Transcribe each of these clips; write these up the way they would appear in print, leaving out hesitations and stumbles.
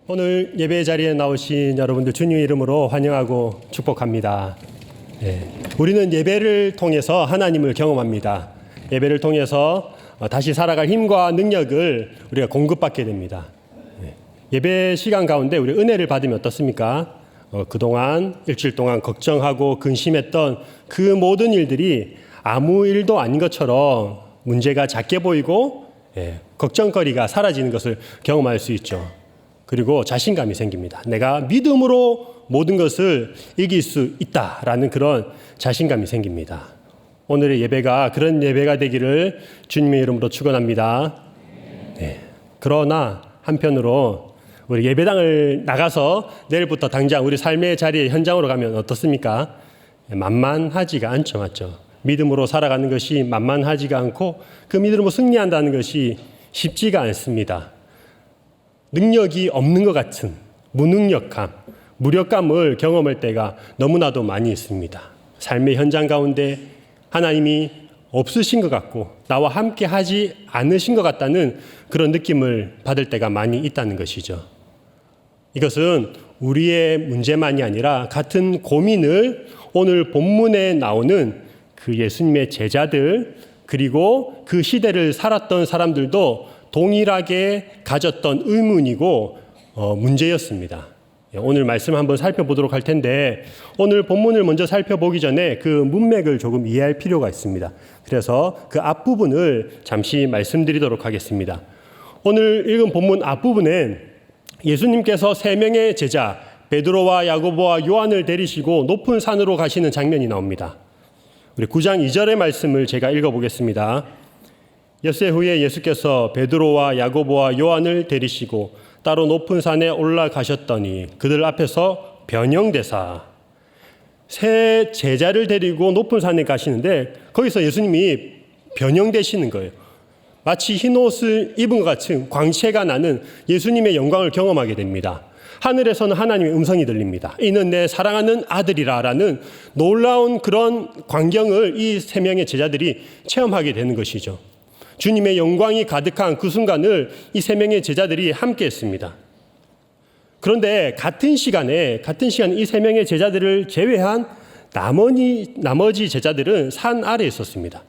오늘 예배 자리에 나오신 여러분들 주님 이름으로 환영하고 축복합니다. 우리는 예배를 통해서 하나님을 경험합니다. 예배를 통해서 다시 살아갈 힘과 능력을 우리가 공급받게 됩니다. 예배 시간 가운데 우리 은혜를 받으면 어떻습니까? 그동안 일주일 동안 걱정하고 근심했던 그 모든 일들이 아무 일도 아닌 것처럼 문제가 작게 보이고 걱정거리가 사라지는 것을 경험할 수 있죠. 그리고 자신감이 생깁니다. 내가 믿음으로 모든 것을 이길 수 있다라는 그런 자신감이 생깁니다. 오늘의 예배가 그런 예배가 되기를 주님의 이름으로 축원합니다. 그러나 한편으로 우리 예배당을 나가서 내일부터 당장 우리 삶의 자리에 현장으로 가면 어떻습니까? 만만하지가 않죠, 맞죠? 믿음으로 살아가는 것이 만만하지가 않고 그 믿음으로 승리한다는 것이 쉽지가 않습니다. 능력이 없는 것 같은 무능력감, 무력감을 경험할 때가 너무나도 많이 있습니다. 삶의 현장 가운데 하나님이 없으신 것 같고 나와 함께 하지 않으신 것 같다는 그런 느낌을 받을 때가 많이 있다는 것이죠. 이것은 우리의 문제만이 아니라 같은 고민을 오늘 본문에 나오는 그 예수님의 제자들 그리고 그 시대를 살았던 사람들도 동일하게 가졌던 의문이고 문제였습니다. 오늘 말씀 한번 살펴보도록 할 텐데 오늘 본문을 먼저 살펴보기 전에 그 문맥을 조금 이해할 필요가 있습니다. 그래서 그 앞부분을 잠시 말씀드리도록 하겠습니다. 오늘 읽은 본문 앞부분엔 예수님께서 세 명의 제자 베드로와 야고보와 요한을 데리시고 높은 산으로 가시는 장면이 나옵니다. 우리 9장 2절의 말씀을 제가 읽어보겠습니다. 엿새 후에 예수께서 베드로와 야고보와 요한을 데리시고 따로 높은 산에 올라가셨더니 그들 앞에서 변형되사 세 제자를 데리고 높은 산에 가시는데 거기서 예수님이 변형되시는 거예요. 마치 흰옷을 입은 것 같은 광채가 나는 예수님의 영광을 경험하게 됩니다. 하늘에서는 하나님의 음성이 들립니다. 이는 내 사랑하는 아들이라 라는 놀라운 그런 광경을 이 세 명의 제자들이 체험하게 되는 것이죠. 주님의 영광이 가득한 그 순간을 이 세 명의 제자들이 함께 했습니다. 그런데 같은 시간에 이 세 명의 제자들을 제외한 나머지 제자들은 산 아래에 있었습니다.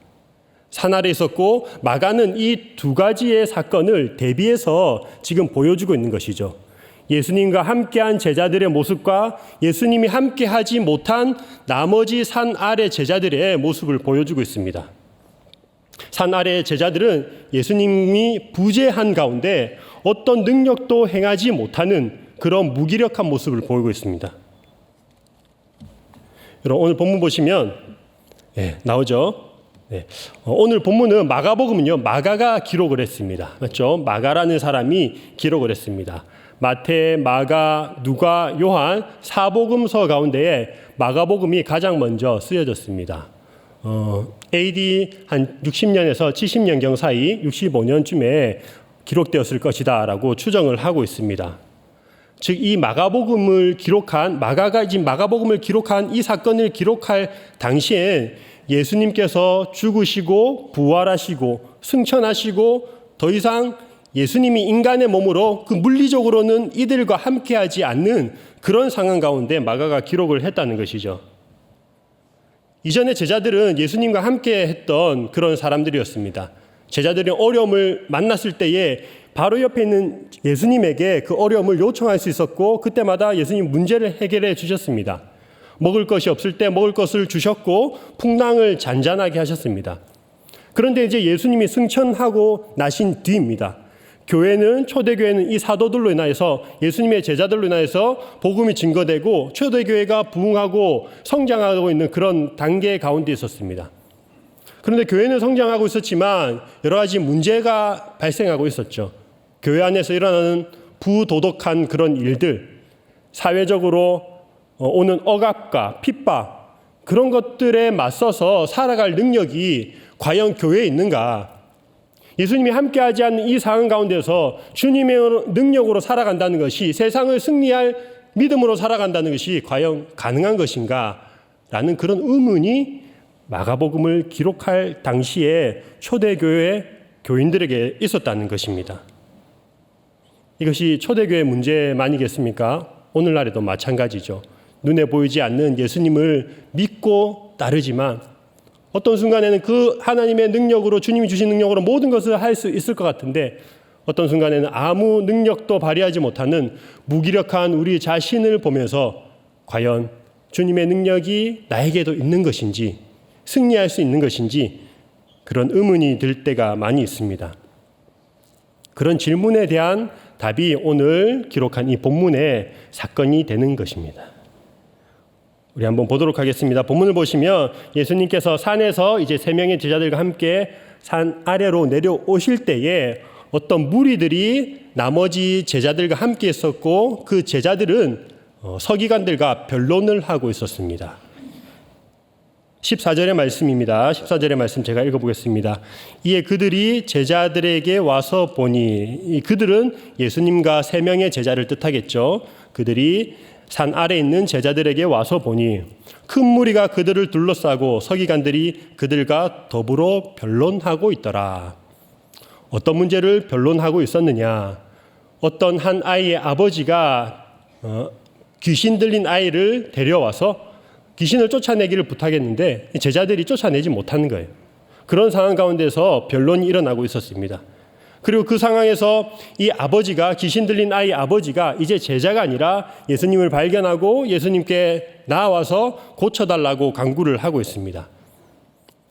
산 아래에 있었고 마가는 이 두 가지의 사건을 대비해서 지금 보여주고 있는 것이죠. 예수님과 함께한 제자들의 모습과 예수님이 함께하지 못한 나머지 산 아래 제자들의 모습을 보여주고 있습니다. 산 아래의 제자들은 예수님이 부재한 가운데 어떤 능력도 행하지 못하는 그런 무기력한 모습을 보이고 있습니다. 여러분 오늘 본문 보시면 나오죠. 오늘 본문은 마가복음은요 마가가 기록을 했습니다. 맞죠? 마가라는 사람이 기록을 했습니다. 마태, 마가, 누가, 요한 사복음서 가운데에 마가복음이 가장 먼저 쓰여졌습니다. AD 한 60년에서 70년경 사이 65년쯤에 기록되었을 것이다 라고 추정을 하고 있습니다. 즉 이 마가복음을 기록한 마가복음을 기록한 이 사건을 기록할 당시엔 예수님께서 죽으시고 부활하시고 승천하시고 더 이상 예수님이 인간의 몸으로 그 물리적으로는 이들과 함께하지 않는 그런 상황 가운데 마가가 기록을 했다는 것이죠. 이전에 제자들은 예수님과 함께 했던 그런 사람들이었습니다. 제자들이 어려움을 만났을 때에 바로 옆에 있는 예수님에게 그 어려움을 요청할 수 있었고 그때마다 예수님 문제를 해결해 주셨습니다. 먹을 것이 없을 때 먹을 것을 주셨고 풍랑을 잔잔하게 하셨습니다. 그런데 이제 예수님이 승천하고 나신 뒤입니다. 초대교회는 이 사도들로 인하여서 예수님의 제자들로 인하여서 복음이 증거되고 초대교회가 부흥하고 성장하고 있는 그런 단계 가운데 있었습니다. 그런데 교회는 성장하고 있었지만 여러 가지 문제가 발생하고 있었죠. 교회 안에서 일어나는 부도덕한 그런 일들, 사회적으로 오는 억압과 핍박 그런 것들에 맞서서 살아갈 능력이 과연 교회에 있는가? 예수님이 함께하지 않는 이 상황 가운데서 주님의 능력으로 살아간다는 것이 세상을 승리할 믿음으로 살아간다는 것이 과연 가능한 것인가? 라는 그런 의문이 마가복음을 기록할 당시에 초대교회 교인들에게 있었다는 것입니다. 이것이 초대교회 문제만이겠습니까? 오늘날에도 마찬가지죠. 눈에 보이지 않는 예수님을 믿고 따르지만 어떤 순간에는 그 하나님의 능력으로, 주님이 주신 능력으로 모든 것을 할 수 있을 것 같은데 어떤 순간에는 아무 능력도 발휘하지 못하는 무기력한 우리 자신을 보면서 과연 주님의 능력이 나에게도 있는 것인지, 승리할 수 있는 것인지 그런 의문이 들 때가 많이 있습니다. 그런 질문에 대한 답이 오늘 기록한 이 본문의 사건이 되는 것입니다. 우리 한번 보도록 하겠습니다. 본문을 보시면 예수님께서 산에서 이제 3명의 제자들과 함께 산 아래로 내려오실 때에 어떤 무리들이 나머지 제자들과 함께 있었고 그 제자들은 서기관들과 변론을 하고 있었습니다. 14절의 말씀입니다. 14절의 말씀 제가 읽어보겠습니다. 이에 그들이 제자들에게 와서 보니, 그들은 예수님과 3명의 제자를 뜻하겠죠. 그들이 산 아래에 있는 제자들에게 와서 보니 큰 무리가 그들을 둘러싸고 서기관들이 그들과 더불어 변론하고 있더라. 어떤 문제를 변론하고 있었느냐? 어떤 한 아이의 아버지가 귀신 들린 아이를 데려와서 귀신을 쫓아내기를 부탁했는데 제자들이 쫓아내지 못하는 거예요. 그런 상황 가운데서 변론이 일어나고 있었습니다. 그리고 그 상황에서 이 아버지가, 귀신 들린 아이 아버지가 이제 제자가 아니라 예수님을 발견하고 예수님께 나와서 고쳐달라고 간구를 하고 있습니다.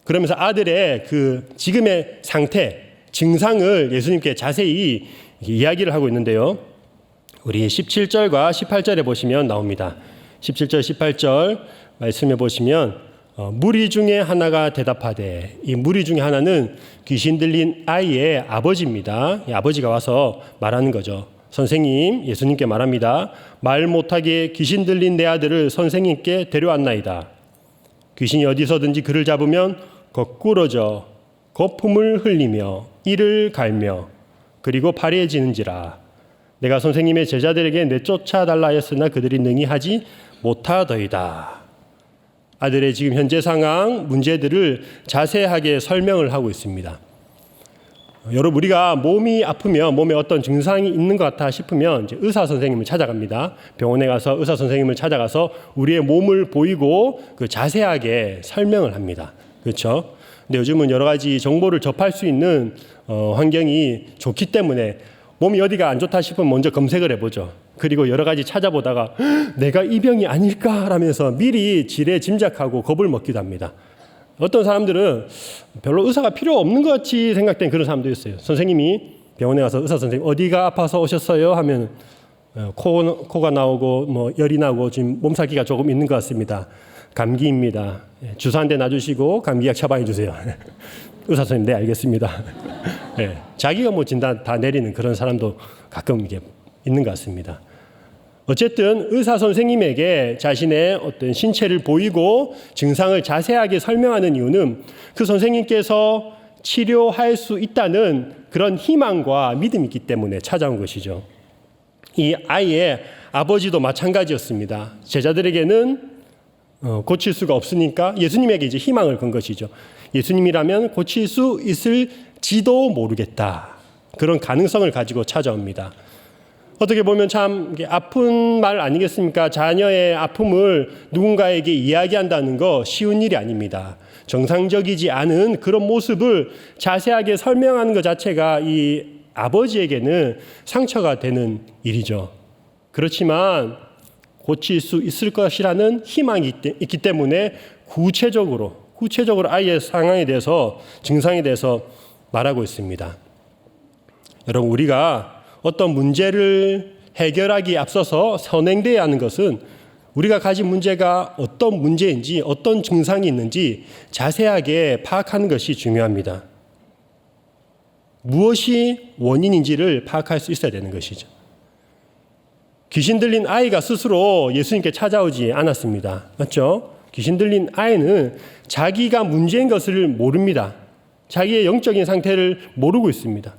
그러면서 아들의 그 지금의 상태, 증상을 예수님께 자세히 이야기를 하고 있는데요. 우리 17절과 18절에 보시면 나옵니다. 17절, 18절 말씀해 보시면 무리 중에 하나가 대답하되, 이 무리 중에 하나는 귀신 들린 아이의 아버지입니다. 이 아버지가 와서 말하는 거죠. 선생님, 예수님께 말합니다. 말 못하게 귀신 들린 내 아들을 선생님께 데려왔나이다. 귀신이 어디서든지 그를 잡으면 거꾸러져 거품을 흘리며 이를 갈며 그리고 파리해지는지라. 내가 선생님의 제자들에게 내쫓아 달라 하였으나 그들이 능히 하지 못하더이다. 아들의 지금 현재 상황, 문제들을 자세하게 설명을 하고 있습니다. 여러분, 우리가 몸이 아프면, 몸에 어떤 증상이 있는 것 같아 싶으면 이제 의사 선생님을 찾아갑니다. 병원에 가서 의사 선생님을 찾아가서 우리의 몸을 보이고 그 자세하게 설명을 합니다. 그렇죠? 근데 요즘은 여러 가지 정보를 접할 수 있는 환경이 좋기 때문에 몸이 어디가 안 좋다 싶으면 먼저 검색을 해보죠. 그리고 여러 가지 찾아보다가 내가 이 병이 아닐까라면서 미리 지레 짐작하고 겁을 먹기도 합니다. 어떤 사람들은 별로 의사가 필요 없는 것 같이 생각된 그런 사람도 있어요. 선생님이 병원에 가서 의사 선생님 어디가 아파서 오셨어요? 하면 코가 나오고 뭐 열이 나고 지금 몸살기가 조금 있는 것 같습니다. 감기입니다. 주사 한 대 놔주시고 감기약 처방해 주세요. 의사 선생님, 네, 알겠습니다. 네, 자기가 뭐 진단 다 내리는 그런 사람도 가끔 이게 있는 것 같습니다. 어쨌든 의사 선생님에게 자신의 어떤 신체를 보이고 증상을 자세하게 설명하는 이유는 그 선생님께서 치료할 수 있다는 그런 희망과 믿음이 있기 때문에 찾아온 것이죠. 이 아이의 아버지도 마찬가지였습니다. 제자들에게는 고칠 수가 없으니까 예수님에게 이제 희망을 건 것이죠. 예수님이라면 고칠 수 있을지도 모르겠다. 그런 가능성을 가지고 찾아옵니다. 어떻게 보면 참 아픈 말 아니겠습니까? 자녀의 아픔을 누군가에게 이야기한다는 거 쉬운 일이 아닙니다. 정상적이지 않은 그런 모습을 자세하게 설명하는 것 자체가 이 아버지에게는 상처가 되는 일이죠. 그렇지만 고칠 수 있을 것이라는 희망이 있기 때문에 구체적으로 아이의 상황에 대해서, 증상에 대해서 말하고 있습니다. 여러분, 우리가 어떤 문제를 해결하기에 앞서서 선행되어야 하는 것은 우리가 가진 문제가 어떤 문제인지, 어떤 증상이 있는지 자세하게 파악하는 것이 중요합니다. 무엇이 원인인지를 파악할 수 있어야 되는 것이죠. 귀신 들린 아이가 스스로 예수님께 찾아오지 않았습니다. 맞죠? 귀신 들린 아이는 자기가 문제인 것을 모릅니다. 자기의 영적인 상태를 모르고 있습니다.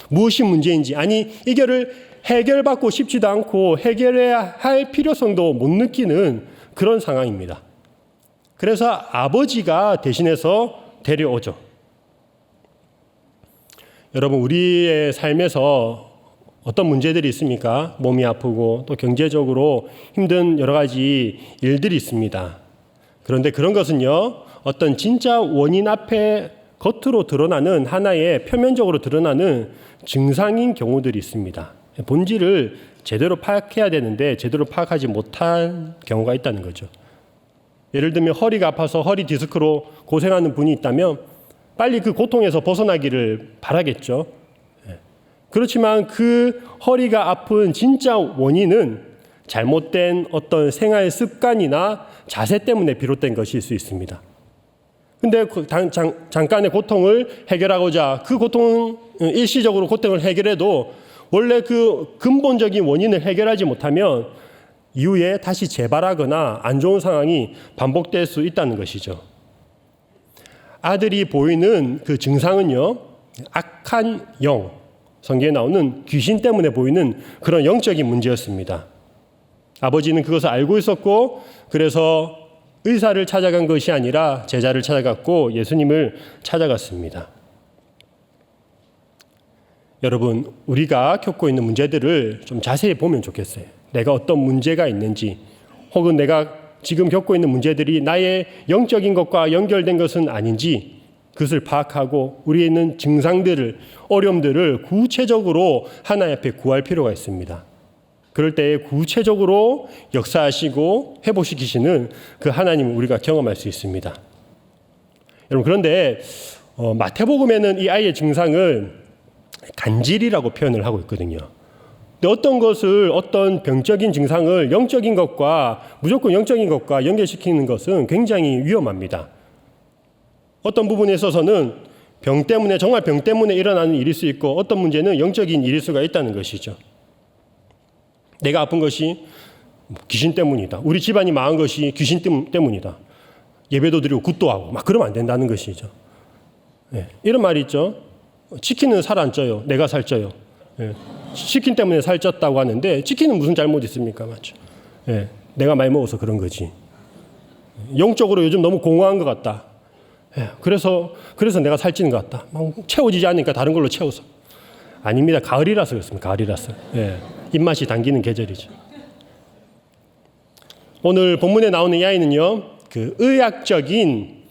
무엇이 문제인지, 아니 이거를 해결받고 싶지도 않고 해결해야 할 필요성도 못 느끼는 그런 상황입니다. 그래서 아버지가 대신해서 데려오죠. 여러분, 우리의 삶에서 어떤 문제들이 있습니까? 몸이 아프고 또 경제적으로 힘든 여러 가지 일들이 있습니다. 그런데 그런 것은요, 어떤 진짜 원인 앞에 겉으로 드러나는 하나의 표면적으로 드러나는 증상인 경우들이 있습니다. 본질을 제대로 파악해야 되는데 제대로 파악하지 못한 경우가 있다는 거죠. 예를 들면 허리가 아파서 허리 디스크로 고생하는 분이 있다면 빨리 그 고통에서 벗어나기를 바라겠죠. 그렇지만 그 허리가 아픈 진짜 원인은 잘못된 어떤 생활 습관이나 자세 때문에 비롯된 것일 수 있습니다. 근데 잠깐의 고통을 해결하고자 그 고통, 일시적으로 고통을 해결해도 원래 그 근본적인 원인을 해결하지 못하면 이후에 다시 재발하거나 안 좋은 상황이 반복될 수 있다는 것이죠. 아들이 보이는 그 증상은요, 악한 영, 성경에 나오는 귀신 때문에 보이는 그런 영적인 문제였습니다. 아버지는 그것을 알고 있었고, 그래서 의사를 찾아간 것이 아니라 제자를 찾아갔고 예수님을 찾아갔습니다. 여러분, 우리가 겪고 있는 문제들을 좀 자세히 보면 좋겠어요. 내가 어떤 문제가 있는지, 혹은 내가 지금 겪고 있는 문제들이 나의 영적인 것과 연결된 것은 아닌지 그것을 파악하고 우리에 있는 증상들을, 어려움들을 구체적으로 하나님 앞에 구할 필요가 있습니다. 그럴 때 구체적으로 역사하시고 회복시키시는 그 하나님을 우리가 경험할 수 있습니다. 여러분, 그런데 마태복음에는 이 아이의 증상을 간질이라고 표현을 하고 있거든요. 근데 어떤 것을, 어떤 병적인 증상을 영적인 것과, 무조건 영적인 것과 연결시키는 것은 굉장히 위험합니다. 어떤 부분에 있어서는 병 때문에, 정말 병 때문에 일어나는 일일 수 있고, 어떤 문제는 영적인 일일 수가 있다는 것이죠. 내가 아픈 것이 귀신 때문이다. 우리 집안이 망한 것이 귀신 때문이다. 예배도 드리고 굿도 하고 막 그러면 안 된다는 것이죠. 네. 이런 말이 있죠. 치킨은 살 안 쪄요. 내가 살쪄요. 네. 치킨 때문에 살쪘다고 하는데 치킨은 무슨 잘못 있습니까? 맞죠? 네. 내가 많이 먹어서 그런 거지. 영적으로 요즘 너무 공허한 것 같다. 네. 그래서 내가 살찌는 것 같다. 막 채워지지 않으니까 다른 걸로 채워서. 아닙니다. 가을이라서 그렇습니다. 가을이라서. 네. 입맛이 당기는 계절이죠. 오늘 본문에 나오는 이 아이는요, 그 의학적인,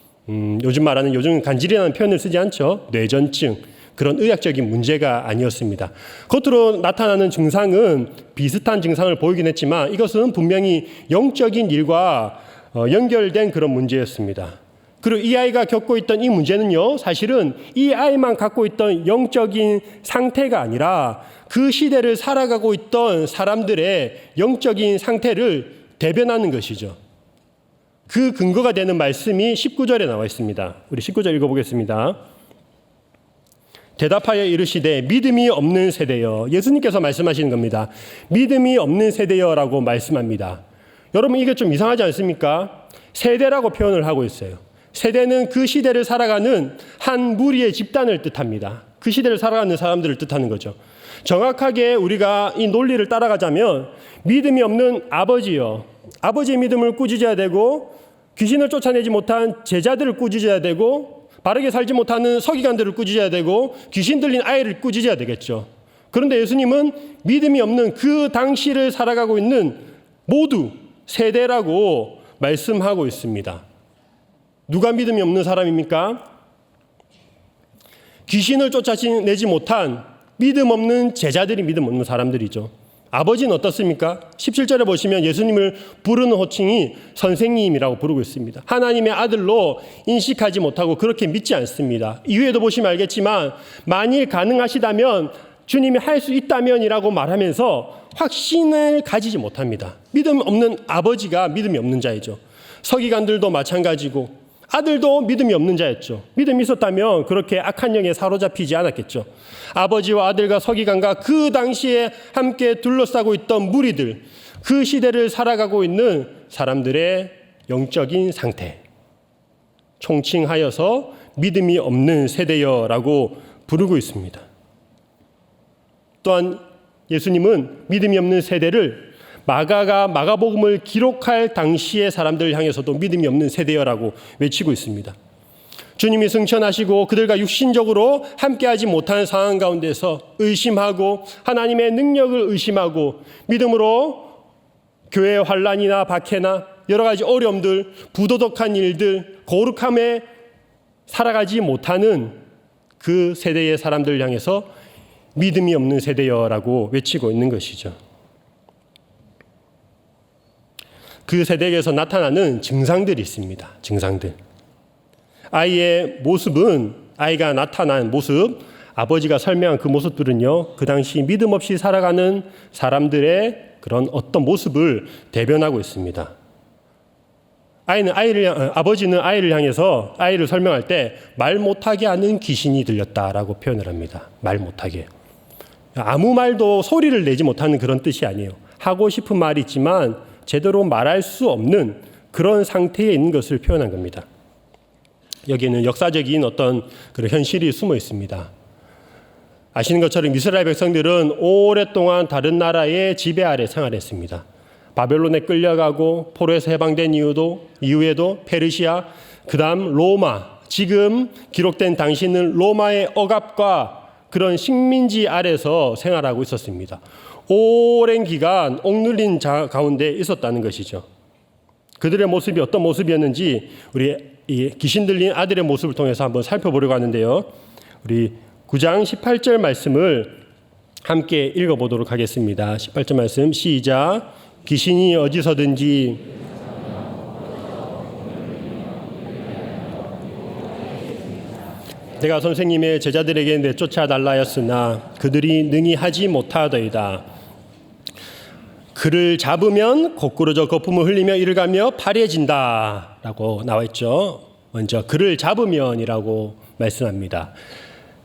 요즘 간질이라는 표현을 쓰지 않죠. 뇌전증, 그런 의학적인 문제가 아니었습니다. 겉으로 나타나는 증상은 비슷한 증상을 보이긴 했지만 이것은 분명히 영적인 일과 연결된 그런 문제였습니다. 그리고 이 아이가 겪고 있던 이 문제는요, 사실은 이 아이만 갖고 있던 영적인 상태가 아니라 그 시대를 살아가고 있던 사람들의 영적인 상태를 대변하는 것이죠. 그 근거가 되는 말씀이 19절에 나와 있습니다. 우리 19절 읽어보겠습니다. 대답하여 이르시되 믿음이 없는 세대여. 예수님께서 말씀하시는 겁니다. 믿음이 없는 세대여라고 말씀합니다. 여러분, 이게 좀 이상하지 않습니까? 세대라고 표현을 하고 있어요. 세대는 그 시대를 살아가는 한 무리의 집단을 뜻합니다. 그 시대를 살아가는 사람들을 뜻하는 거죠. 정확하게 우리가 이 논리를 따라가자면 믿음이 없는 아버지요, 아버지의 믿음을 꾸짖어야 되고, 귀신을 쫓아내지 못한 제자들을 꾸짖어야 되고, 바르게 살지 못하는 서기관들을 꾸짖어야 되고, 귀신 들린 아이를 꾸짖어야 되겠죠. 그런데 예수님은 믿음이 없는 그 당시를 살아가고 있는 모두 세대라고 말씀하고 있습니다. 누가 믿음이 없는 사람입니까? 귀신을 쫓아내지 못한 믿음 없는 제자들이 믿음 없는 사람들이죠. 아버지는 어떻습니까? 17절에 보시면 예수님을 부르는 호칭이 선생님이라고 부르고 있습니다. 하나님의 아들로 인식하지 못하고 그렇게 믿지 않습니다. 이후에도 보시면 알겠지만 만일 가능하시다면, 주님이 할 수 있다면이라고 말하면서 확신을 가지지 못합니다. 믿음 없는 아버지가 믿음이 없는 자이죠. 서기관들도 마찬가지고 아들도 믿음이 없는 자였죠. 믿음이 있었다면 그렇게 악한 영에 사로잡히지 않았겠죠. 아버지와 아들과 서기관과 그 당시에 함께 둘러싸고 있던 무리들, 그 시대를 살아가고 있는 사람들의 영적인 상태, 총칭하여서 믿음이 없는 세대여라고 부르고 있습니다. 또한 예수님은 믿음이 없는 세대를 마가가 마가복음을 기록할 당시의 사람들을 향해서도 믿음이 없는 세대여라고 외치고 있습니다. 주님이 승천하시고 그들과 육신적으로 함께하지 못하는 상황 가운데서 의심하고 하나님의 능력을 의심하고 믿음으로 교회의 환난이나 박해나 여러 가지 어려움들, 부도덕한 일들, 거룩함에 살아가지 못하는 그 세대의 사람들 향해서 믿음이 없는 세대여라고 외치고 있는 것이죠. 그 세대에서 나타나는 증상들이 있습니다. 증상들. 아이의 모습은, 아이가 나타난 모습, 아버지가 설명한 그 모습들은요, 그 당시 믿음 없이 살아가는 사람들의 그런 어떤 모습을 대변하고 있습니다. 아버지는 아이를 향해서 아이를 설명할 때 말 못하게 하는 귀신이 들렸다라고 표현을 합니다. 말 못하게. 아무 말도 소리를 내지 못하는 그런 뜻이 아니에요. 하고 싶은 말이 있지만 제대로 말할 수 없는 그런 상태에 있는 것을 표현한 겁니다. 여기에는 역사적인 어떤 그런 현실이 숨어 있습니다. 아시는 것처럼 이스라엘 백성들은 오랫동안 다른 나라의 지배 아래 생활했습니다. 바벨론에 끌려가고 포로에서 해방된 이후에도 페르시아, 그 다음 로마, 지금 기록된 당시는 로마의 억압과 그런 식민지 아래서 생활하고 있었습니다. 오랜 기간 억눌린 가운데 있었다는 것이죠. 그들의 모습이 어떤 모습이었는지 우리 이 귀신 들린 아들의 모습을 통해서 한번 살펴보려고 하는데요. 우리 9장 18절 말씀을 함께 읽어보도록 하겠습니다. 18절 말씀 시작. 귀신이 어디서든지 내가 선생님의 제자들에게 내쫓아 달라 하였으나 그들이 능히 하지 못하더이다. 그를 잡으면 거꾸로져 거품을 흘리며 이를 가며 파리해진다 라고 나와 있죠. 먼저 그를 잡으면이라고 말씀합니다.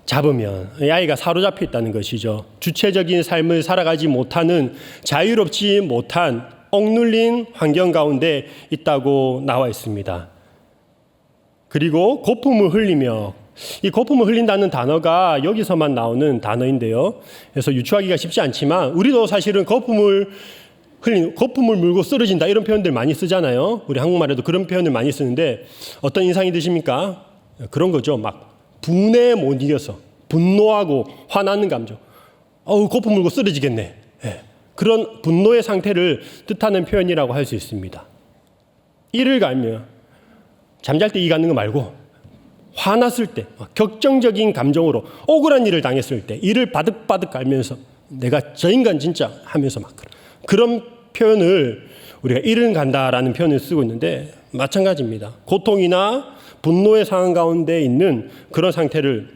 잡으면 이 아이가 사로잡혀 있다는 것이죠. 주체적인 삶을 살아가지 못하는, 자유롭지 못한 억눌린 환경 가운데 있다고 나와 있습니다. 그리고 거품을 흘리며, 이 거품을 흘린다는 단어가 여기서만 나오는 단어인데요. 그래서 유추하기가 쉽지 않지만 우리도 사실은 거품을 물고 쓰러진다 이런 표현들 많이 쓰잖아요. 우리 한국말에도 그런 표현을 많이 쓰는데 어떤 인상이 드십니까? 그런 거죠. 막 분에 못 이겨서 분노하고 화나는 감정. 거품 물고 쓰러지겠네. 네. 그런 분노의 상태를 뜻하는 표현이라고 할 수 있습니다. 이를 갈며 잠잘 때 이 갖는 거 말고 화났을 때, 격정적인 감정으로 억울한 일을 당했을 때 이를 바득바득 갈면서 내가 저 인간 진짜 하면서 막 그런 표현을 우리가 이를 간다라는 표현을 쓰고 있는데 마찬가지입니다. 고통이나 분노의 상황 가운데 있는 그런 상태를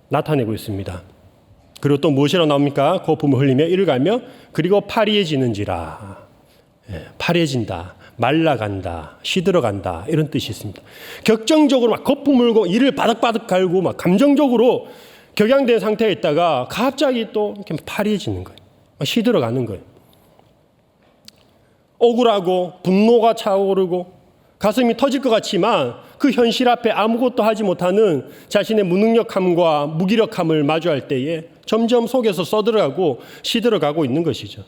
나타내고 있습니다. 그리고 또 무엇이라고 나옵니까? 거품을 흘리며 이를 갈며 그리고 파리해지는지라. 파리해진다, 말라간다, 시들어간다 이런 뜻이 있습니다. 격정적으로 막 거품 물고 이를 바득바득 갈고 막 감정적으로 격양된 상태에 있다가 갑자기 또 이렇게 파리해지는 거예요. 시들어가는 거예요. 억울하고 분노가 차오르고 가슴이 터질 것 같지만 그 현실 앞에 아무것도 하지 못하는 자신의 무능력함과 무기력함을 마주할 때에 점점 속에서 써들어가고 시들어가고 있는 것이죠.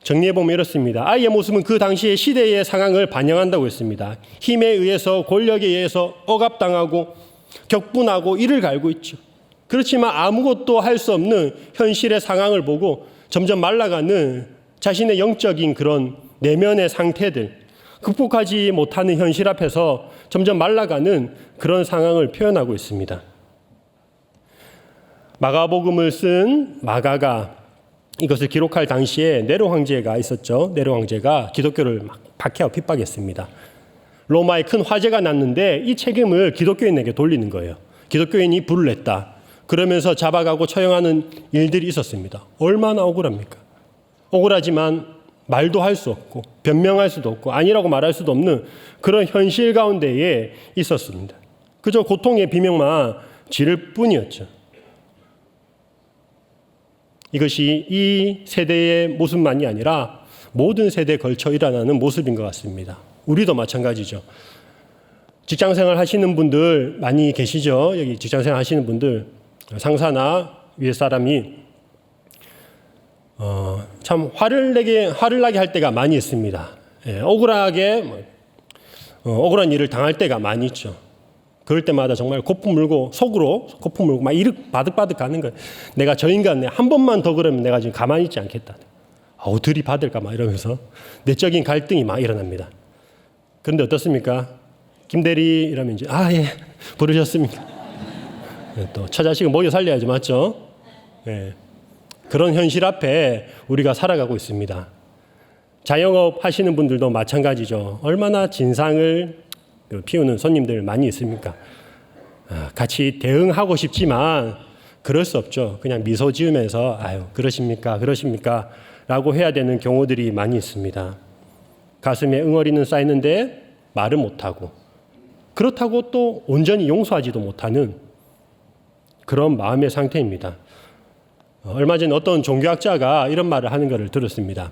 정리해보면 이렇습니다. 아이의 모습은 그 당시의 시대의 상황을 반영한다고 했습니다. 힘에 의해서, 권력에 의해서 억압당하고 격분하고 이를 갈고 있죠. 그렇지만 아무것도 할 수 없는 현실의 상황을 보고 점점 말라가는 자신의 영적인 그런 내면의 상태들, 극복하지 못하는 현실 앞에서 점점 말라가는 그런 상황을 표현하고 있습니다. 마가복음을 쓴 마가가 이것을 기록할 당시에 네로 황제가 있었죠. 네로 황제가 기독교를 막 박해하고 핍박했습니다. 로마에 큰 화재가 났는데 이 책임을 기독교인에게 돌리는 거예요. 기독교인이 불을 냈다. 그러면서 잡아가고 처형하는 일들이 있었습니다. 얼마나 억울합니까? 억울하지만 말도 할 수 없고 변명할 수도 없고 아니라고 말할 수도 없는 그런 현실 가운데에 있었습니다. 그저 고통의 비명만 지를 뿐이었죠. 이것이 이 세대의 모습만이 아니라 모든 세대에 걸쳐 일어나는 모습인 것 같습니다. 우리도 마찬가지죠. 직장생활 하시는 분들 많이 계시죠? 여기 직장생활 하시는 분들, 상사나 위에 사람이 참 화를 나게 할 때가 많이 있습니다. 억울한 일을 당할 때가 많이 있죠. 그럴 때마다 정말 코품 물고 속으로 코품 물고 막 이렇게 바득바득 가는 거예요. 내가 저 인간 한 번만 더 그러면 내가 지금 가만히 있지 않겠다. 들이받을까 막 이러면서 내적인 갈등이 막 일어납니다. 그런데 어떻습니까? 김대리 이러면 이제 예 부르셨습니까? 또 처자식은 먹여 살려야지 맞죠? 예. 그런 현실 앞에 우리가 살아가고 있습니다. 자영업 하시는 분들도 마찬가지죠. 얼마나 진상을 피우는 손님들 많이 있습니까? 같이 대응하고 싶지만 그럴 수 없죠. 그냥 미소 지으면서 그러십니까? 라고 해야 되는 경우들이 많이 있습니다. 가슴에 응어리는 쌓이는데 말을 못하고 그렇다고 또 온전히 용서하지도 못하는 그런 마음의 상태입니다. 얼마 전에 어떤 종교학자가 이런 말을 하는 것을 들었습니다.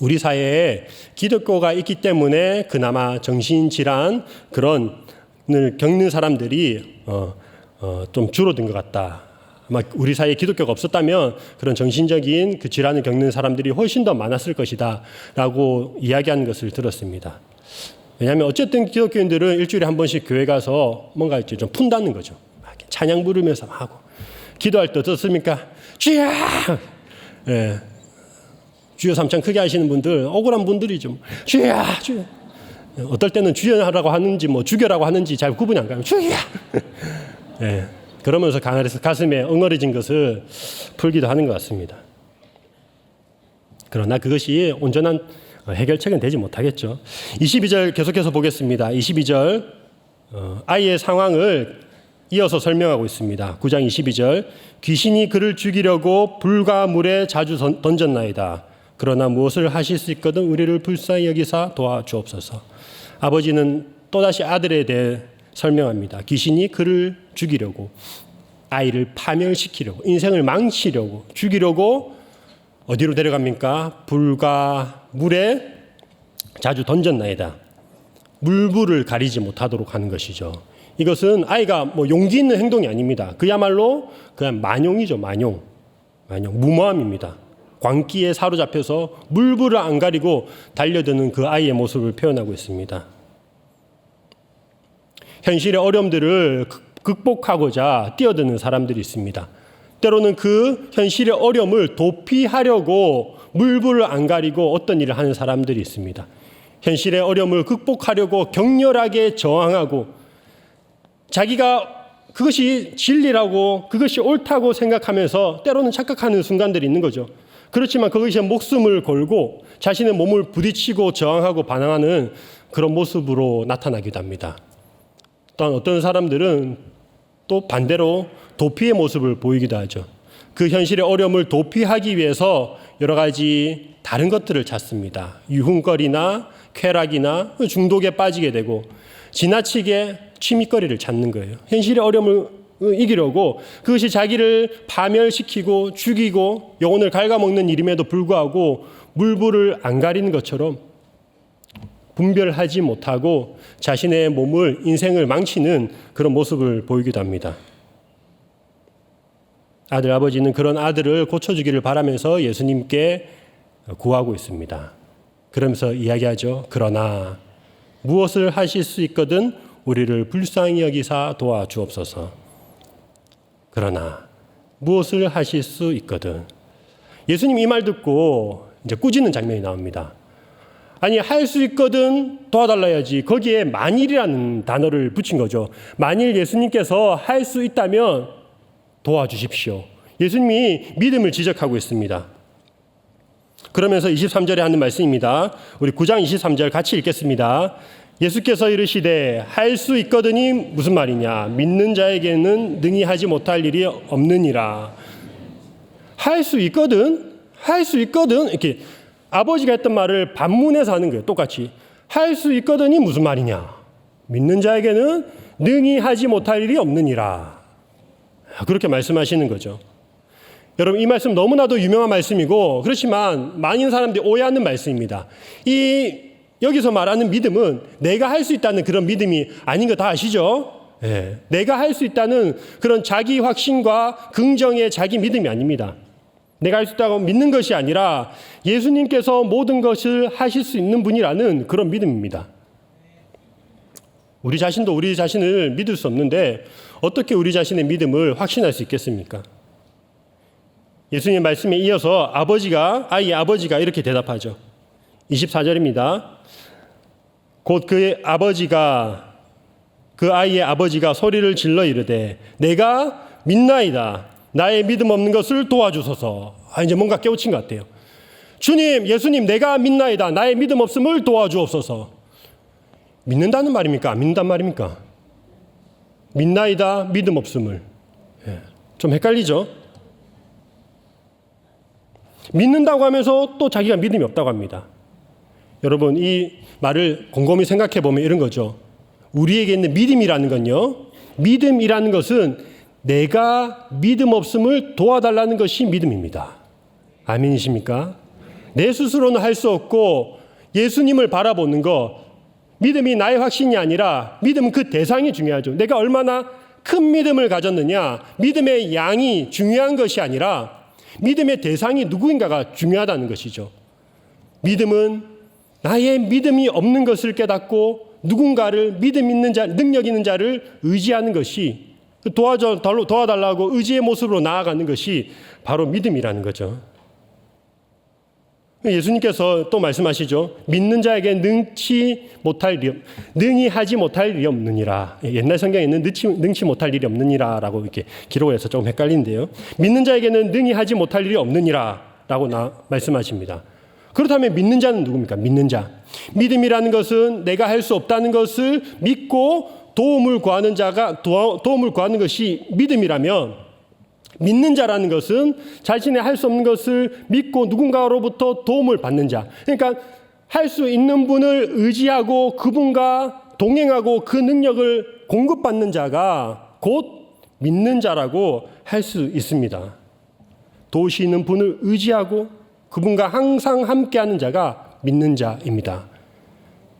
우리 사회에 기독교가 있기 때문에 그나마 정신질환 그런을 겪는 사람들이 좀 줄어든 것 같다. 아마 우리 사회에 기독교가 없었다면 그런 정신적인 그 질환을 겪는 사람들이 훨씬 더 많았을 것이다 라고 이야기하는 것을 들었습니다. 왜냐하면 어쨌든 기독교인들은 일주일에 한 번씩 교회 가서 뭔가 이제 좀 푼다는 거죠. 찬양 부르면서 하고 기도할 때 어떻습니까? 주여! 예. 주여 삼창 크게 하시는 분들 억울한 분들이죠. 주여! 주여! 어떨 때는 주여 하라고 하는지 죽여라고 하는지 잘 구분이 안 가요. 주여! 예. 그러면서 가슴에 엉어려진 것을 풀기도 하는 것 같습니다. 그러나 그것이 온전한 해결책은 되지 못하겠죠. 22절 계속해서 보겠습니다. 22절 아이의 상황을 이어서 설명하고 있습니다. 9장 22절 귀신이 그를 죽이려고 불과 물에 자주 던졌나이다. 그러나 무엇을 하실 수 있거든 우리를 불쌍히 여기사 도와주옵소서. 아버지는 또다시 아들에 대해 설명합니다. 귀신이 그를 죽이려고 아이를 파멸시키려고 인생을 망치려고 죽이려고 어디로 데려갑니까? 불과 물에 자주 던졌나이다. 물불을 가리지 못하도록 하는 것이죠. 이것은 아이가 용기 있는 행동이 아닙니다. 그야말로 그냥 만용이죠. 만용. 무모함입니다. 광기에 사로잡혀서 물불을 안 가리고 달려드는 그 아이의 모습을 표현하고 있습니다. 현실의 어려움들을 극복하고자 뛰어드는 사람들이 있습니다. 때로는 그 현실의 어려움을 도피하려고 물불을 안 가리고 어떤 일을 하는 사람들이 있습니다. 현실의 어려움을 극복하려고 격렬하게 저항하고 자기가 그것이 진리라고 그것이 옳다고 생각하면서 때로는 착각하는 순간들이 있는 거죠. 그렇지만 그것이 목숨을 걸고 자신의 몸을 부딪히고 저항하고 반항하는 그런 모습으로 나타나기도 합니다. 또한 어떤 사람들은 또 반대로 도피의 모습을 보이기도 하죠. 그 현실의 어려움을 도피하기 위해서 여러 가지 다른 것들을 찾습니다. 유흥거리나 쾌락이나 중독에 빠지게 되고 지나치게 취미거리를 찾는 거예요. 현실의 어려움을 이기려고 그것이 자기를 파멸시키고 죽이고 영혼을 갉아먹는 일임에도 불구하고 물불을 안 가리는 것처럼 분별하지 못하고 자신의 몸을 인생을 망치는 그런 모습을 보이기도 합니다. 아들 아버지는 그런 아들을 고쳐주기를 바라면서 예수님께 구하고 있습니다. 그러면서 이야기하죠. 그러나 무엇을 하실 수 있거든 우리를 불쌍히 여기사 도와주옵소서. 그러나 무엇을 하실 수 있거든. 예수님 이 말 듣고 이제 꾸짖는 장면이 나옵니다. 아니 할 수 있거든 도와달라야지. 거기에 만일이라는 단어를 붙인 거죠. 만일 예수님께서 할 수 있다면 도와주십시오. 예수님이 믿음을 지적하고 있습니다. 그러면서 23절에 하는 말씀입니다. 우리 9장 23절 같이 읽겠습니다. 예수께서 이르시되 할 수 있거든이 무슨 말이냐. 믿는 자에게는 능히 하지 못할 일이 없느니라. 할 수 있거든. 할 수 있거든. 이렇게 아버지가 했던 말을 반문해서 하는 거예요. 똑같이. 할 수 있거든이 무슨 말이냐. 믿는 자에게는 능히 하지 못할 일이 없느니라. 그렇게 말씀하시는 거죠. 여러분 이 말씀 너무나도 유명한 말씀이고 그렇지만 많은 사람들이 오해하는 말씀입니다. 여기서 말하는 믿음은 내가 할 수 있다는 그런 믿음이 아닌 거 다 아시죠? 네. 내가 할 수 있다는 그런 자기 확신과 긍정의 자기 믿음이 아닙니다. 내가 할 수 있다고 믿는 것이 아니라 예수님께서 모든 것을 하실 수 있는 분이라는 그런 믿음입니다. 우리 자신도 우리 자신을 믿을 수 없는데 어떻게 우리 자신의 믿음을 확신할 수 있겠습니까? 예수님 말씀에 이어서 아이의 아버지가 이렇게 대답하죠. 24절입니다. 곧 그 아이의 아버지가 소리를 질러 이르되 내가 믿나이다. 나의 믿음 없는 것을 도와주소서. 이제 뭔가 깨우친 것 같아요. 주님, 예수님, 내가 믿나이다. 나의 믿음 없음을 도와주옵소서. 믿는다는 말입니까? 안 믿는다는 말입니까? 믿나이다, 믿음 없음을. 좀 헷갈리죠? 믿는다고 하면서 또 자기가 믿음이 없다고 합니다. 여러분, 이 말을 곰곰이 생각해 보면 이런 거죠. 우리에게 있는 믿음이라는 건요, 믿음이라는 것은 내가 믿음 없음을 도와달라는 것이 믿음입니다. 아멘이십니까? 내 스스로는 할 수 없고 예수님을 바라보는 것, 믿음이 나의 확신이 아니라 믿음은 그 대상이 중요하죠. 내가 얼마나 큰 믿음을 가졌느냐, 믿음의 양이 중요한 것이 아니라 믿음의 대상이 누구인가가 중요하다는 것이죠. 믿음은 나의 믿음이 없는 것을 깨닫고 누군가를 믿음 있는 자, 능력 있는 자를 의지하는 것이, 도와달라고 의지의 모습으로 나아가는 것이 바로 믿음이라는 거죠. 예수님께서 또 말씀하시죠. 믿는 자에게 능히 하지 못할 일이 없느니라. 옛날 성경에는 능치 못할 일이 없느니라라고 이렇게 기록을 해서 조금 헷갈리는데요. 믿는 자에게는 능히 하지 못할 일이 없느니라라고 말씀하십니다. 그렇다면 믿는 자는 누굽니까? 믿는 자. 믿음이라는 것은 내가 할 수 없다는 것을 믿고 도움을 구하는 것이 믿음이라면, 믿는 자라는 것은 자신의 할 수 없는 것을 믿고 누군가로부터 도움을 받는 자. 그러니까 할 수 있는 분을 의지하고 그분과 동행하고 그 능력을 공급받는 자가 곧 믿는 자라고 할 수 있습니다. 도우시는 분을 의지하고 그분과 항상 함께하는 자가 믿는 자입니다.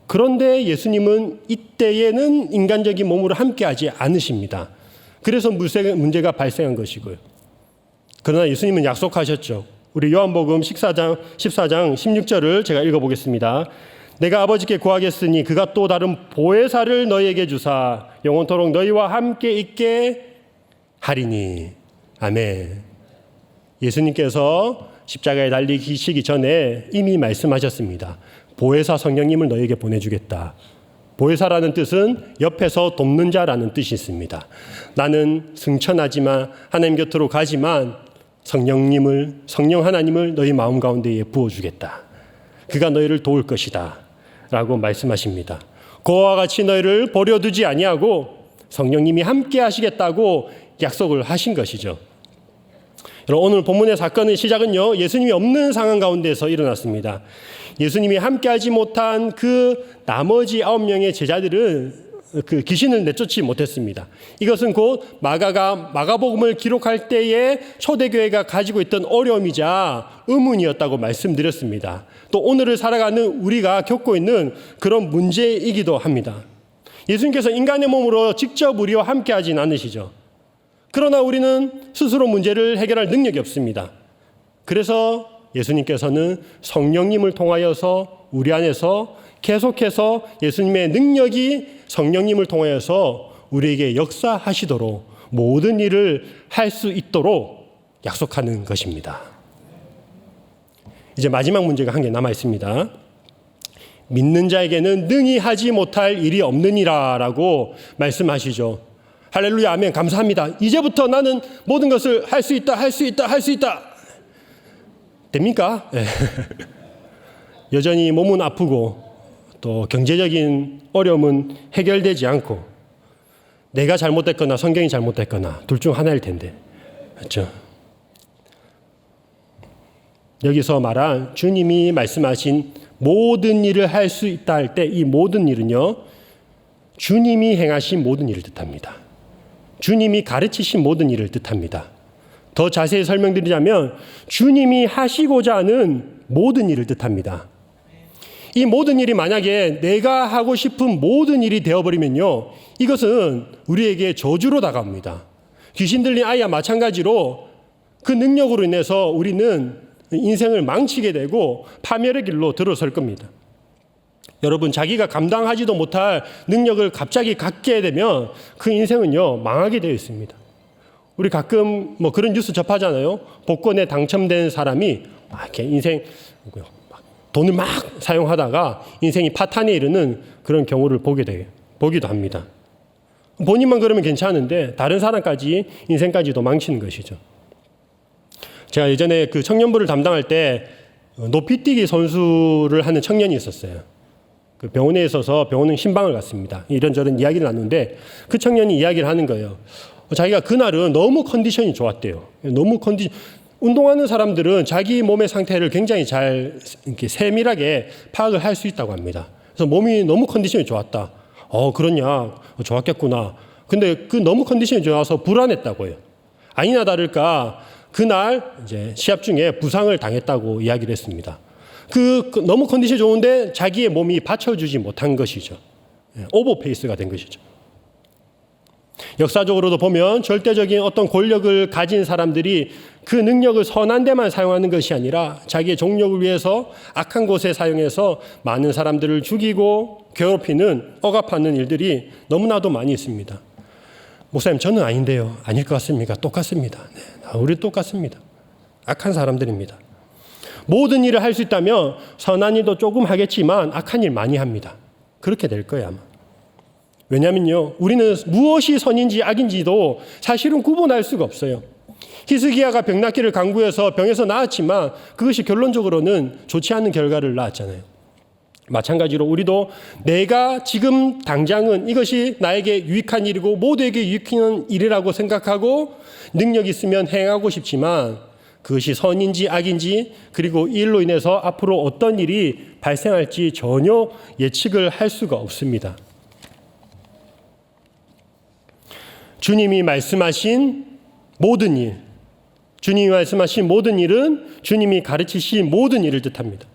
그런데 예수님은 이때에는 인간적인 몸으로 함께하지 않으십니다. 그래서 문제가 발생한 것이고요. 그러나 예수님은 약속하셨죠. 우리 요한복음 14장 16절을 제가 읽어보겠습니다. 내가 아버지께 구하겠으니 그가 또 다른 보혜사를 너희에게 주사 영원토록 너희와 함께 있게 하리니. 아멘. 예수님께서 십자가에 달리시기 전에 이미 말씀하셨습니다. 보혜사 성령님을 너희에게 보내주겠다. 보혜사라는 뜻은 옆에서 돕는 자라는 뜻이 있습니다. 나는 승천하지만 하나님 곁으로 가지만 성령 하나님을 너희 마음 가운데에 부어주겠다. 그가 너희를 도울 것이다 라고 말씀하십니다. 그와 같이 너희를 버려두지 아니하고 성령님이 함께 하시겠다고 약속을 하신 것이죠. 여러분, 오늘 본문의 사건의 시작은요, 예수님이 없는 상황 가운데서 일어났습니다. 예수님이 함께하지 못한 그 나머지 9명의 제자들은 그 귀신을 내쫓지 못했습니다. 이것은 곧 마가복음을 기록할 때에 초대교회가 가지고 있던 어려움이자 의문이었다고 말씀드렸습니다. 또 오늘을 살아가는 우리가 겪고 있는 그런 문제이기도 합니다. 예수님께서 인간의 몸으로 직접 우리와 함께하진 않으시죠. 그러나 우리는 스스로 문제를 해결할 능력이 없습니다. 그래서 예수님께서는 성령님을 통하여서 우리 안에서 계속해서 예수님의 능력이 성령님을 통하여서 우리에게 역사하시도록 모든 일을 할 수 있도록 약속하는 것입니다. 이제 마지막 문제가 한 개 남아 있습니다. 믿는 자에게는 능히 하지 못할 일이 없느니라 라고 말씀하시죠. 할렐루야, 아멘, 감사합니다. 이제부터 나는 모든 것을 할 수 있다. 됩니까? 네. 여전히 몸은 아프고 또 경제적인 어려움은 해결되지 않고 내가 잘못됐거나 성경이 잘못됐거나 둘 중 하나일 텐데, 그렇죠? 여기서 말한 주님이 말씀하신 모든 일을 할 수 있다 할 때 이 모든 일은요, 주님이 행하신 모든 일을 뜻합니다. 주님이 가르치신 모든 일을 뜻합니다. 더 자세히 설명드리자면 주님이 하시고자 하는 모든 일을 뜻합니다. 이 모든 일이 만약에 내가 하고 싶은 모든 일이 되어버리면요, 이것은 우리에게 저주로 다가옵니다. 귀신 들린 아이와 마찬가지로 그 능력으로 인해서 우리는 인생을 망치게 되고 파멸의 길로 들어설 겁니다. 여러분, 자기가 감당하지도 못할 능력을 갑자기 갖게 되면 그 인생은요, 망하게 되어 있습니다. 우리 가끔 뭐 그런 뉴스 접하잖아요. 복권에 당첨된 사람이 막 이렇게 인생 돈을 막 사용하다가 인생이 파탄에 이르는 그런 경우를 보기도 합니다. 본인만 그러면 괜찮은데 다른 사람까지 인생까지도 망치는 것이죠. 제가 예전에 그 청년부를 담당할 때 높이뛰기 선수를 하는 청년이 있었어요. 그 병원에 있어서 병원은 신방을 갔습니다. 이런저런 이야기를 나누는데 그 청년이 이야기를 하는 거예요. 자기가 그날은 너무 컨디션이 좋았대요. 운동하는 사람들은 자기 몸의 상태를 굉장히 잘 이렇게 세밀하게 파악을 할 수 있다고 합니다. 그래서 몸이 너무 컨디션이 좋았다. 그렇냐? 좋았겠구나. 근데 그 너무 컨디션이 좋아서 불안했다고 해요. 아니나 다를까 그날 이제 시합 중에 부상을 당했다고 이야기를 했습니다. 그 너무 컨디션이 좋은데 자기의 몸이 받쳐주지 못한 것이죠. 오버페이스가 된 것이죠. 역사적으로도 보면 절대적인 어떤 권력을 가진 사람들이 그 능력을 선한 데만 사용하는 것이 아니라 자기의 종력을 위해서 악한 곳에 사용해서 많은 사람들을 죽이고 괴롭히는, 억압하는 일들이 너무나도 많이 있습니다. 목사님, 저는 아닌데요. 아닐 것 같습니까? 똑같습니다. 네, 우리 똑같습니다. 악한 사람들입니다. 모든 일을 할 수 있다면 선한 일도 조금 하겠지만 악한 일 많이 합니다. 그렇게 될 거예요, 아마. 왜냐면요, 우리는 무엇이 선인지 악인지도 사실은 구분할 수가 없어요. 히스기야가 병 낫기를 간구해서 병에서 나았지만 그것이 결론적으로는 좋지 않은 결과를 낳았잖아요. 마찬가지로 우리도 내가 지금 당장은 이것이 나에게 유익한 일이고 모두에게 유익한 일이라고 생각하고 능력 있으면 행하고 싶지만 그것이 선인지 악인지, 그리고 이 일로 인해서 앞으로 어떤 일이 발생할지 전혀 예측을 할 수가 없습니다. 주님이 말씀하신 모든 일, 주님이 말씀하신 모든 일은 주님이 가르치신 모든 일을 뜻합니다.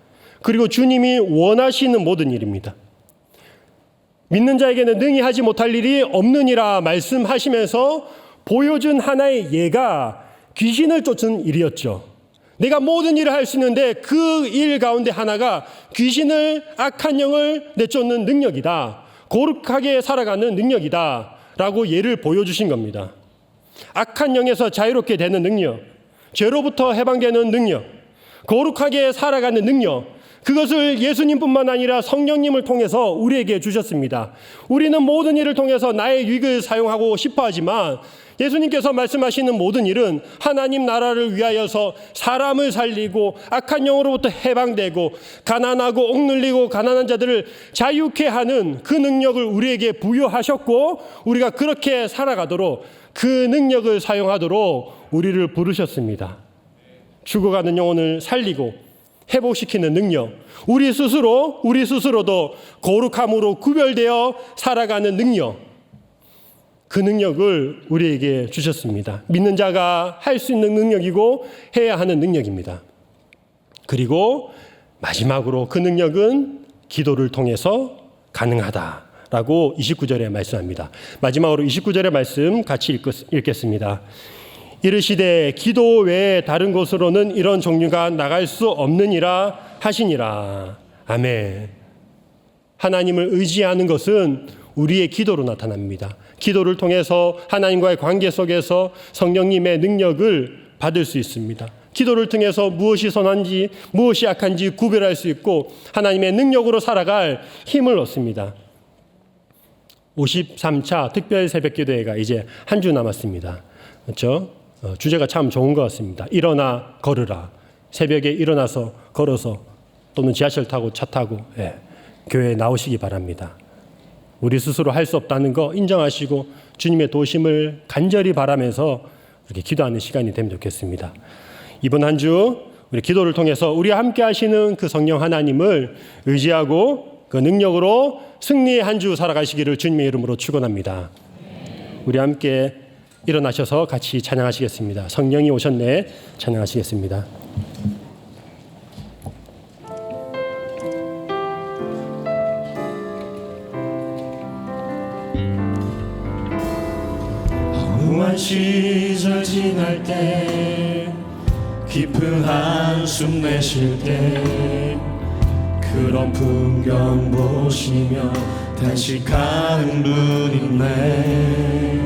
그리고 주님이 원하시는 모든 일입니다. 믿는 자에게는 능히 하지 못할 일이 없느니라 말씀하시면서 보여준 하나의 예가 귀신을 쫓은 일이었죠. 내가 모든 일을 할 수 있는데 그 일 가운데 하나가 귀신을, 악한 영을 내쫓는 능력이다. 거룩하게 살아가는 능력이다. 라고 예를 보여주신 겁니다. 악한 영에서 자유롭게 되는 능력, 죄로부터 해방되는 능력, 거룩하게 살아가는 능력, 그것을 예수님뿐만 아니라 성령님을 통해서 우리에게 주셨습니다. 우리는 모든 일을 통해서 나의 유익을 사용하고 싶어 하지만 예수님께서 말씀하시는 모든 일은 하나님 나라를 위하여서 사람을 살리고 악한 영으로부터 해방되고 가난하고 억눌리고 가난한 자들을 자유케 하는 그 능력을 우리에게 부여하셨고 우리가 그렇게 살아가도록 그 능력을 사용하도록 우리를 부르셨습니다. 죽어가는 영혼을 살리고 회복시키는 능력, 우리 스스로도 거룩함으로 구별되어 살아가는 능력, 그 능력을 우리에게 주셨습니다. 믿는 자가 할 수 있는 능력이고 해야 하는 능력입니다. 그리고 마지막으로 그 능력은 기도를 통해서 가능하다라고 29절에 말씀합니다. 마지막으로 29절의 말씀 같이 읽겠습니다. 이르시되 기도 외에 다른 곳으로는 이런 종류가 나갈 수 없느니라 하시니라. 아멘. 하나님을 의지하는 것은 우리의 기도로 나타납니다. 기도를 통해서 하나님과의 관계 속에서 성령님의 능력을 받을 수 있습니다. 기도를 통해서 무엇이 선한지 무엇이 악한지 구별할 수 있고 하나님의 능력으로 살아갈 힘을 얻습니다. 53차 특별 새벽기도회가 이제 한 주 남았습니다. 그렇죠? 주제가 참 좋은 것 같습니다. 일어나 걸으라. 새벽에 일어나서 걸어서 또는 지하철 타고 차 타고 교회에 나오시기 바랍니다. 우리 스스로 할 수 없다는 거 인정하시고 주님의 도심을 간절히 바라면서 이렇게 기도하는 시간이 되면 좋겠습니다. 이번 한 주 우리 기도를 통해서 우리와 함께 하시는 그 성령 하나님을 의지하고 그 능력으로 승리의 한 주 살아가시기를 주님의 이름으로 축원합니다. 우리 함께 일어나셔서 같이 찬양하시겠습니다. 성령이 오셨네 찬양하시겠습니다. 험한 시절 지날 때 깊은 한숨 내쉴 때 그 그런 풍경 보시며 탄식하는 분 있네.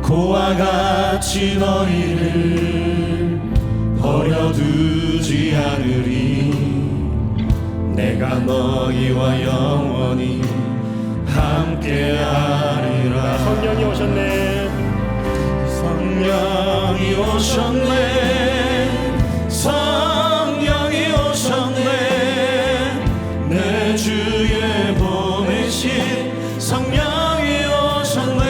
고와 같이 너희를 버려두지 않으리. 내가 너희와 영원히 함께하리라. 성령이 오셨네. 성령이 오셨네. 성령이 오셨네. 내 주에 보내신 성령이 오셨네.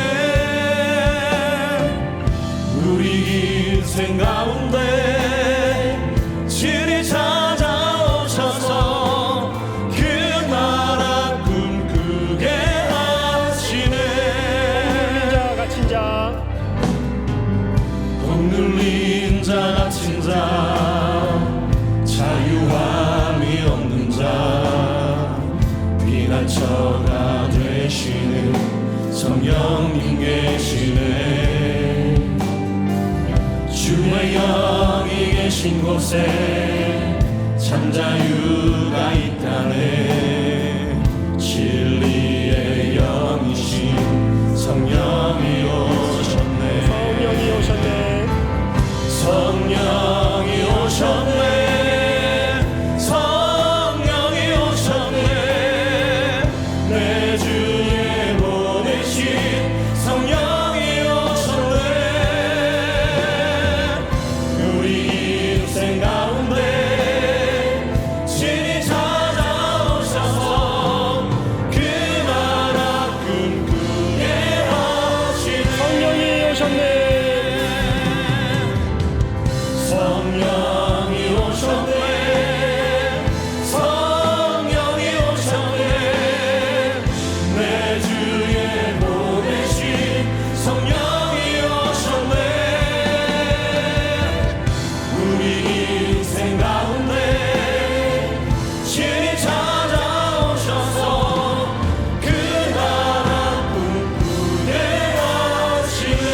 우리 인생 가운데 진히 찾아오셔서 그 나라 꿈꾸게 하시네. 갇힌 자 억눌린 자 갇힌 자 자유함이 없는 자 피난처가 되시는 성령님 계시네. 주의 영이 계신 곳에 참 자유가 있다네. 진리의 영이신 성령이 오셨네. 성령이 오셨네. 성령이 오셨네. 성령이 오셨네. 내 주에 보내신 성령이 오셨네. 우리 인생 가운데 진히 찾아오셔서 그 나라 꿈꾸게 하시네. 성령이 오셨네. 성령이 오셨네. 성령이 오셨네. 내 주에 보내신 성령이 오셨네. 우리 인생 가운데 진히 찾아오셔서 그 나라 꿈꾸게 하시네.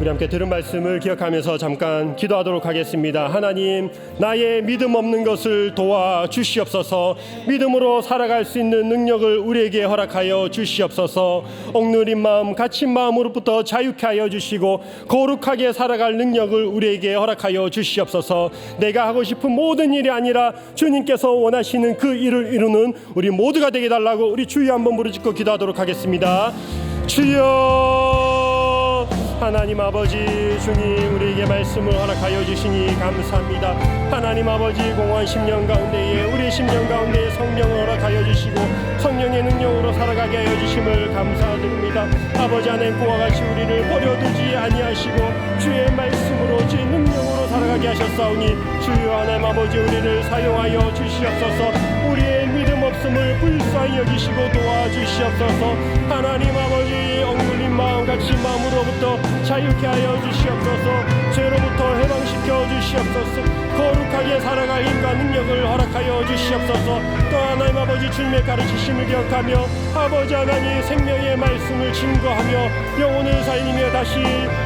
우리 함께 들은 말씀을 기억하면서 잠깐 기도하도록 하겠습니다. 하나님, 나의 믿음 없는 것을 도와 주시옵소서. 믿음으로 살아갈 수 있는 능력을 우리에게 허락하여 주시옵소서. 억눌린 마음, 갇힌 마음으로부터 자유케 하여 주시고 거룩하게 살아갈 능력을 우리에게 허락하여 주시옵소서. 내가 하고 싶은 모든 일이 아니라 주님께서 원하시는 그 일을 이루는 우리 모두가 되게 달라고 우리 주여 한번 부르짖고 기도하도록 하겠습니다. 주여, 하나님 아버지, 주님 우리에게 말씀을 허락하여 주시니 감사합니다. 하나님 아버지, 공허한 심령 가운데에 우리 심령 가운데에 성령을 허락하여 주시고 성령의 능력으로 살아가게 하여 주심을 감사드립니다. 아버지 하나님, 그와 같이 우리를 버려두지 아니하시고 주의 말씀으로 주의 능력으로 살아가게 하셨사오니 주여 하나님 아버지, 우리를 사용하여 주시옵소서. 우리의 믿음 없음을 불쌍히 여기시고 도와주시옵소서. 하나님 아버지, 억눌린 마음, 갇힌 마음으로부터 자유케 하여 주시옵소서. 죄로부터 해방시켜 주시옵소서. 거룩하게 살아갈 힘과 능력을 허락하여 주시옵소서. 또 하나님 아버지, 주님의 가르치심을 기억하며 아버지 하나님 생명의 말씀을 증거하며 영혼을 살리며 다시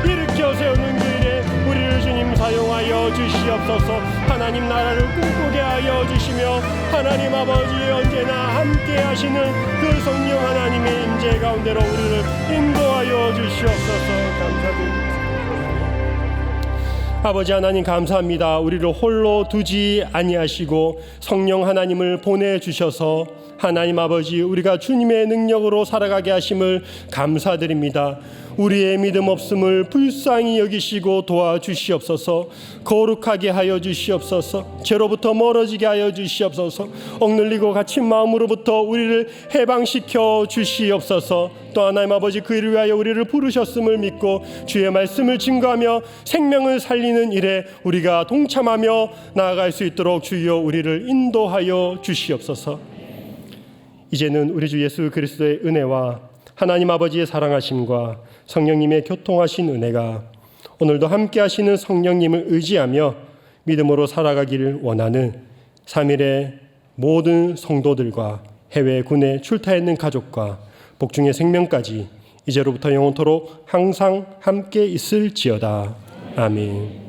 일으켜 세우는 그 일에 우리를 주님 사용하여 주시옵소서. 하나님 나라를 꿈꾸게 하여 주시며 하나님 아버지, 언제나 함께 하시는 그 성령 하나님의 임재 가운데로 우리를 인도하여 주시옵소서. 감사드립니다. 아버지 하나님, 감사합니다. 우리를 홀로 두지 아니하시고 성령 하나님을 보내주셔서 하나님 아버지, 우리가 주님의 능력으로 살아가게 하심을 감사드립니다. 우리의 믿음 없음을 불쌍히 여기시고 도와주시옵소서. 거룩하게 하여 주시옵소서. 죄로부터 멀어지게 하여 주시옵소서. 억눌리고 갇힌 마음으로부터 우리를 해방시켜 주시옵소서. 또 하나님 아버지, 그 일을 위하여 우리를 부르셨음을 믿고 주의 말씀을 증거하며 생명을 살리는 일에 우리가 동참하며 나아갈 수 있도록 주여 우리를 인도하여 주시옵소서. 이제는 우리 주 예수 그리스도의 은혜와 하나님 아버지의 사랑하심과 성령님의 교통하신 은혜가 오늘도 함께 하시는 성령님을 의지하며 믿음으로 살아가기를 원하는 3일의 모든 성도들과 해외 군에 출타했는 가족과 복중의 생명까지 이제로부터 영원토록 항상 함께 있을지어다. 아멘.